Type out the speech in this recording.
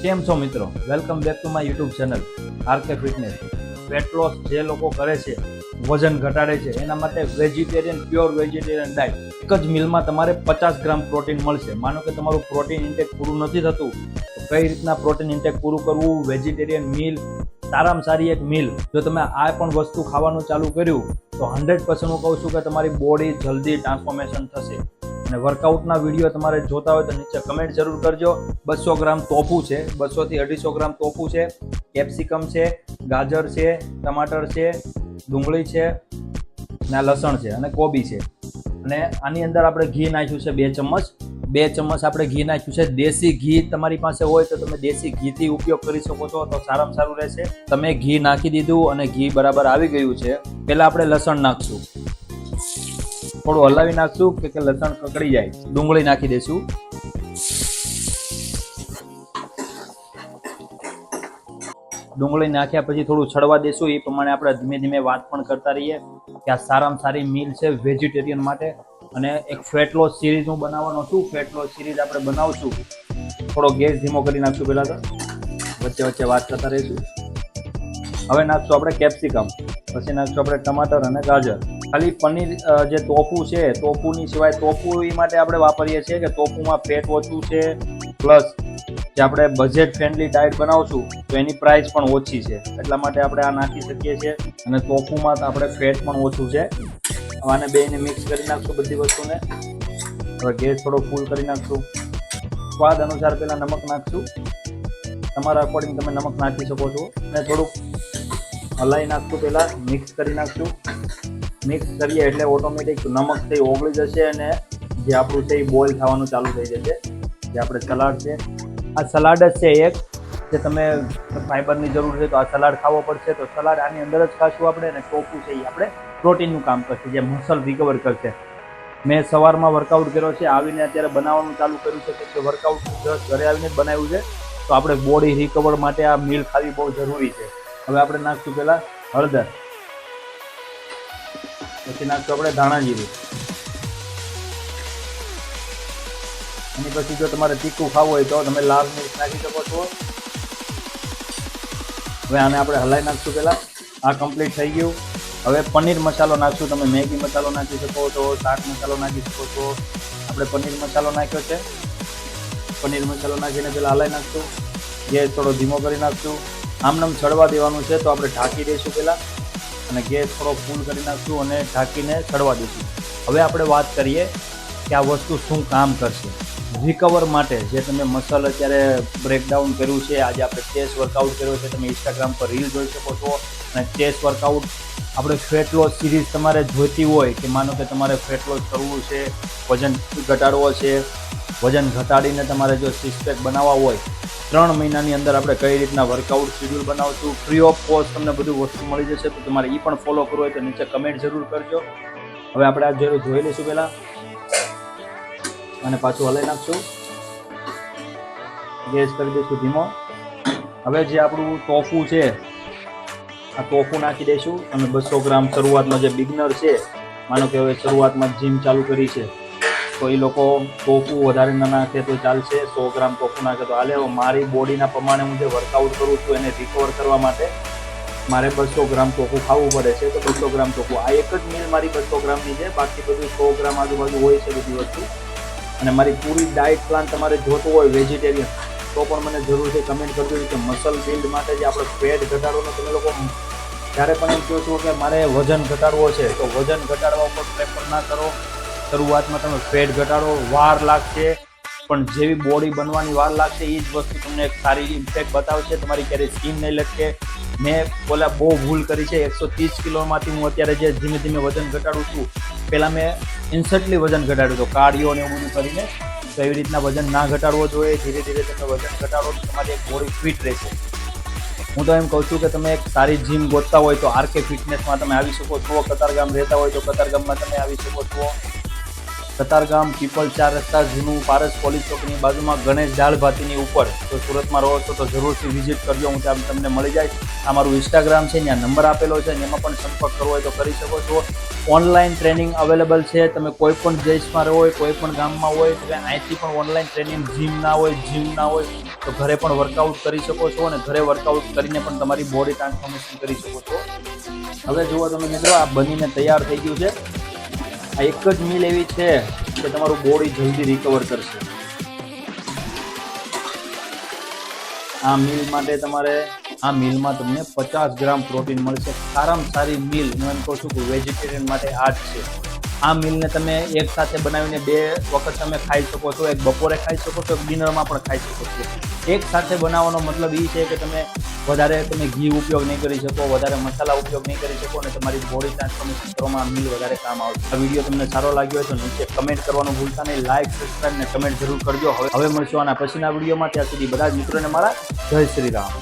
કેમ છો મિત્રો? Welcome back to my YouTube channel RK fitness. Weight loss જે લોકો કરે છે, વજન ઘટાડે છે, એના માટે વેજીટેરિયન, પ્યોર વેજીટેરિયન ડાયટ. એક જ મિલમાં તમારે 50 ગ્રામ પ્રોટીન મળશે. માનો કે તમારું પ્રોટીન ઇન્ટેક પૂરું નથી થતું, તો કઈ રીતના પ્રોટીન ઇન્ટેક પૂરું કરવું? વેજીટેરિયન મિલ, સારામાં સારી એક મિલ. જો તમે આ પણ વસ્તુ ખાવાનું ચાલુ કર્યું તો 100% હું કહું છું કે તમારી બોડી જલ્દી ટ્રાન્સફોર્મેશન થશે. અને વર્કઆઉટના વિડીયો તમારે જોતા હોય તો નીચે કમેન્ટ જરૂર કરજો. 200 ગ્રામ ટોફુ છે, 200 થી 250 ગ્રામ ટોફુ છે, કેપ્સિકમ છે, ગાજર છે, ટમાટર છે, ડુંગળી છે, ને લસણ છે અને કોબી છે. અને આની અંદર આપણે ઘી નાખ્યું છે 2 ચમચ. 2 ચમચ આપણે ઘી નાખ્યું છે. દેશી ઘી તમારી પાસે હોય તો તમે દેશી ઘીથી ઉપયોગ કરી શકો છો, તો સારામાં સારું રહેશે. તમે ઘી નાખી દીધું અને ઘી બરાબર આવી ગયું છે. પહેલા આપણે લસણ નાખશું, થોડું હલાવી નાખશું કે લસણ કકડી જાય. ડુંગળી નાખી દઈશું. ડુંગળી નાખ્યા પછી થોડું છડવા દેશું. એ પ્રમાણે આપણે ધીમે ધીમે વાત પણ કરતા રહીએ કે આ સારામાં સારી મીલ છે વેજીટેરિયન માટે. અને એક ફેટ લોસ સિરીઝ હું બનાવવાનો છું. ફેટ લોસ સિરીઝ આપણે બનાવશું. થોડો ગેસ ધીમો કરી નાખશું પહેલા તો, વચ્ચે વચ્ચે વાત કરતા રહીશું. હવે નાખશું આપણે કેપ્સિકમ, પછી નાખશું આપણે ટમાટર અને ગાજર. ખાલી પનીર જે ટોફુ છે, ટોફુની સિવાય ટોફુ એ માટે આપણે વાપરીએ છીએ કે ટોફુમાં ફેટ ઓછું છે, પ્લસ જે આપણે બજેટ ફ્રેન્ડલી ડાયટ બનાવશું તો એની પ્રાઇસ પણ ઓછી છે, એટલા માટે આપણે આ નાખી શકીએ છીએ. અને ટોફુમાં આપણે ફેટ પણ ઓછું છે. આને બેને મિક્સ કરી નાખશું બધી વસ્તુને. હવે ગેસ થોડો ફૂલ કરી નાખશું. સ્વાદ અનુસાર પહેલાં નમક નાખશું. તમારા અકોર્ડિંગ તમે નમક નાખી શકો છો. અને થોડુંક હલાવી નાખશું, પહેલાં મિક્સ કરી નાખશું. મિક્સ કરીએ એટલે ઓટોમેટિક નમક થઈ ઓગળી જશે અને જે આપણું છે એ બોઇલ થવાનું ચાલુ થઈ જશે. જે આપણે સલાડ છે, આ સલાડ જ છે એક, જે તમે ફાઈબરની જરૂર છે તો આ સલાડ ખાવો પડશે, તો સલાડ આની અંદર જ ખાશું આપણે. અને ટોફુ છે એ આપણે પ્રોટીનનું કામ કરશે, જે મસલ રિકવર કરશે. મેં સવારમાં વર્કઆઉટ કર્યો છે, આવીને અત્યારે બનાવવાનું ચાલુ કર્યું છે કે વર્કઆઉટ જસ્ટ ઘરે આવીને જ બનાવ્યું છે. તો આપણે બોડી રિકવર માટે આ મીલ ખાવી બહુ જરૂરી છે. હવે આપણે નાખશું પહેલાં હળદર, પછી નાખશું આપણે ધાણા જીરું. એની પછી જો તમારે તીખું ખાવું હોય તો તમે લાલ મિર્ચ નાખી શકો છો. હવે આને આપણે હલાવી નાખશું પહેલાં. આ કમ્પ્લીટ થઈ ગયું. હવે પનીર મસાલો નાખશું. તમે મેગી મસાલો નાખી શકો છો, ચાટ મસાલો નાખી શકો છો. આપણે પનીર મસાલો નાખ્યો છે. પનીર મસાલો નાખીને પહેલાં હલાવી નાખશું. ગેસ થોડો ધીમો કરી નાખશું. આમનામ ચડવા દેવાનું છે તો આપણે ઢાંકી દઈશું પહેલાં, અને ગેસ થોડો ફૂલ કરી નાખશું અને ઢાંકીને ચડવા દઈશું. હવે આપણે વાત કરીએ કે આ વસ્તુ શું કામ કરશે રિકવર માટે. જે તમે મસલ અત્યારે બ્રેકડાઉન કર્યું છે, આજે આપણે ચેસ્ટ વર્કઆઉટ કર્યો છે, તમે ઇન્સ્ટાગ્રામ પર રીલ જોઈ શકો છો. અને ચેસ્ટ વર્કઆઉટ આપણે ફેટ લોસ સિરીઝ તમારે જોઈતી હોય કે માનો કે તમારે ફેટ લોસ કરવું છે, વજન ઘટાડવો છે, વજન ઘટાડીને તમારે જો સિક્સ પેક બનાવવા હોય, 3 મહિનાની અંદર આપણે કઈ રીતના વર્કઆઉટ શેડ્યુલ બનાવશું, ફ્રી ઓફ કોસ્ટ તમને બધું વસ્તુ મળી જશે. તો તમારે એ પણ ફોલો કરવું હોય તો નીચે કમેન્ટ જરૂર કરજો. હવે આપણે આ જોઈ લઈશું પહેલાં, અને પાછું હલાવી નાખશું. ગેસ કરી દઈશું ધીમો. હવે જે આપણું ટોફુ છે, આ ટોફુ નાખી દઈશું. અને 200 ગ્રામ શરૂઆતમાં જે બિગનર છે, માનો કે હવે શરૂઆતમાં જીમ ચાલુ કરી છે તો એ લોકો ટોફુ વધારે ના નાખે તો ચાલશે, 100 ગ્રામ ટોફુ નાખે તો હાલે. મારી બોડીના પ્રમાણે હું જે વર્કઆઉટ કરું છું એને રિકવર કરવા માટે મારે 200 ગ્રામ ટોફુ ખાવું પડે છે. તો 200 ગ્રામ ટોફુ, આ એક જ મીલ મારી 200 ગ્રામની છે, બાકી બધું 100 ગ્રામ આજુબાજુ હોય છે બધી વસ્તુ. અને મારી પૂરી ડાયટ પ્લાન તમારે જોતો હોય વેજીટેરિયન તો પણ મને જરૂર છે કમેન્ટ કરજો કે મસલ બિલ્ડ માટે જે આપણે ફેટ ઘટાડવાનો, તમે લોકો જ્યારે પણ એમ કહો છો કે મારે વજન ઘટાડવો છે તો વજન ઘટાડવા ઉપર પ્રેફર ના કરો. શરૂઆતમાં તમે ફેટ ઘટાડો, વાર લાગશે, પણ જેવી બોડી બનવાની વાર લાગશે એ જ વસ્તુ તમને એક સારી ઇમ્પેક્ટ બતાવશે. તમારી ક્યારેય સ્કીન નહીં લટકે. મેં બોલા બહુ ભૂલ કરી છે. 130 કિલોમાંથી હું અત્યારે જે ધીમે ધીમે વજન ઘટાડું છું, પહેલાં મેં ઇન્સ્ટન્ટલી વજન ઘટાડ્યું હતું કાર્ડિયો ને એવું બધું કરીને. તો એવી રીતના વજન ના ઘટાડવો જોઈએ. ધીરે ધીરે તમે વજન ઘટાડો તો તમારી એક બોડી ફિટ રહેશે. હું તો એમ કહું છું કે તમે એક સારી જીમ ગોતતા હોય તો આરકે ફિટનેસમાં તમે આવી શકો છો. કતારગામ રહેતા હોય તો કતારગામમાં તમે આવી શકો છો. કતારગામ પીપલ 4 રસ્તા જૂનું પારસ પોલીસ ચોકની બાજુમાં ગણેશ દાળ ભાતીની ઉપર. તો સુરતમાં રહો છો તો જરૂરથી વિઝિટ કરજો, હું ત્યાં તમને મળી જાય. આ મારું ઇન્સ્ટાગ્રામ છે, ત્યાં નંબર આપેલો છે, એમાં પણ સંપર્ક કરવો હોય તો કરી શકો છો. ઓનલાઈન ટ્રેનિંગ અવેલેબલ છે. તમે કોઈ પણ દેશમાં રહો હોય, કોઈ પણ ગામમાં હોય તો અહીંથી પણ ઓનલાઈન ટ્રેનિંગ, જીમ ના હોય તો ઘરે પણ વર્કઆઉટ કરી શકો છો, અને ઘરે વર્કઆઉટ કરીને પણ તમારી બોડી ટ્રાન્સફોર્મેશન કરી શકો છો. હવે જુઓ તમે મિત્રો, આ બનીને તૈયાર થઈ ગયું છે. આ એક જ મીલ એવી છે કે તમારું બોડી જલ્દી રિકવર કરશે. આ મીલ માટે આ મિલમાં તમને 50 ગ્રામ પ્રોટીન મળશે. સારામાં સારી મિલ હું એમ કહું છું કે વેજીટેરિયન માટે આ જ છે. આ મિલને તમે એક સાથે બનાવીને 2 વખત તમે ખાઈ શકો છો. એક બપોરે ખાઈ શકો છો, એક ડિનરમાં પણ ખાઈ શકો છો. એક સાથે બનાવવાનો મતલબ એ છે કે તમે વધારે ઘી ઉપયોગ નહીં કરી શકો, વધારે મસાલા ઉપયોગ નહીં કરી શકો, અને તમારી બોડી ટ્રાન્સફોર્મેશન કરવામાં આ મિલ વધારે કામ આવશે. આ વિડીયો તમને સારો લાગ્યો હોય તો નીચે કમેન્ટ કરવાનું ભૂલતા નહીં. લાઇક, સબસ્ક્રાઇબ ને કમેન્ટ જરૂર કરજો. હવે મળશું આના પછીના વિડીયોમાં. ત્યાં સુધી બધા જ મિત્રોને મારા જય શ્રી રામ.